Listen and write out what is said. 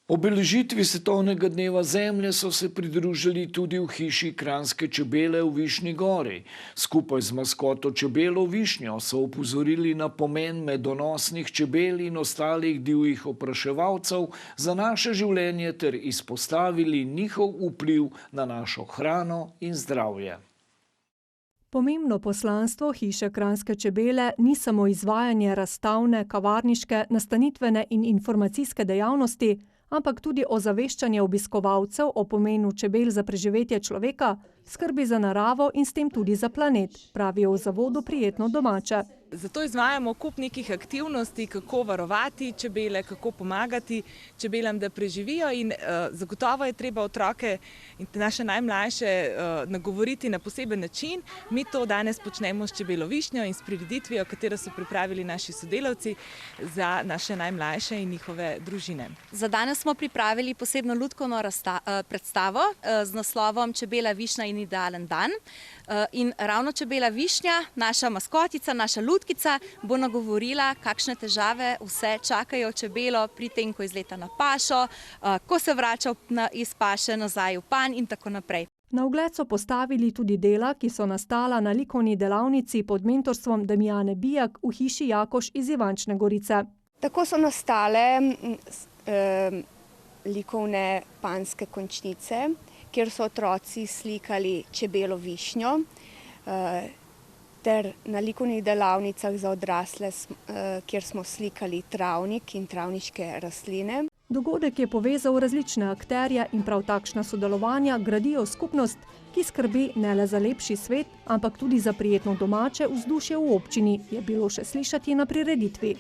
Obeležitvi svetovnega dneva zemlje so se pridružili tudi v hiši Kranjske čebele v Višnji Gori. Skupaj z maskoto čebelo Višnjo so opozorili na pomen medonosnih čebel in ostalih divjih opraševalcev za naše življenje ter izpostavili njihov vpliv na našo hrano in zdravje. Pomembno poslanstvo hiše Kranjske čebele ni samo izvajanje razstavne, kavarniške, nastanitvene in informacijske dejavnosti, ampak tudi ozaveščanje obiskovalcev o pomenu čebel za preživetje človeka, skrbi za naravo in s tem tudi za planet, pravijo v zavodu Prijetno domače. Zato izvajamo kup nekih aktivnosti, kako varovati čebele, kako pomagati čebelam, da preživijo in zagotovo je treba otroke in naše najmlajše nagovoriti na poseben način. Mi to danes počnemo s čebelo Višnjo in s prireditvijo, katero so pripravili naši sodelavci za naše najmlajše in njihove družine. Za danes smo pripravili posebno lutkovno predstavo z naslovom Čebela Višnja in idealen dan. In ravno čebela Višnja, naša maskotica, naša lutkica, bo nagovorila, kakšne težave vse čakajo čebelo pri tem, ko izleta na pašo, ko se vrača iz paše nazaj v panj in tako naprej. Na ogled so postavili tudi dela, ki so nastala na likovni delavnici pod mentorstvom Damijane Bijak v hiši Jakoš iz Ivančne Gorice. Tako so nastale likovne panjske končnice, kjer so otroci slikali čebelo Višnjo, ter na likovnih delavnicah za odrasle, kjer smo slikali travnik in travniške rastline. Dogodek je povezal različne akterje in prav takšna sodelovanja gradijo skupnost, ki skrbi ne le za lepši svet, ampak tudi za prijetno domače vzdušje v občini, je bilo še slišati na prireditvi.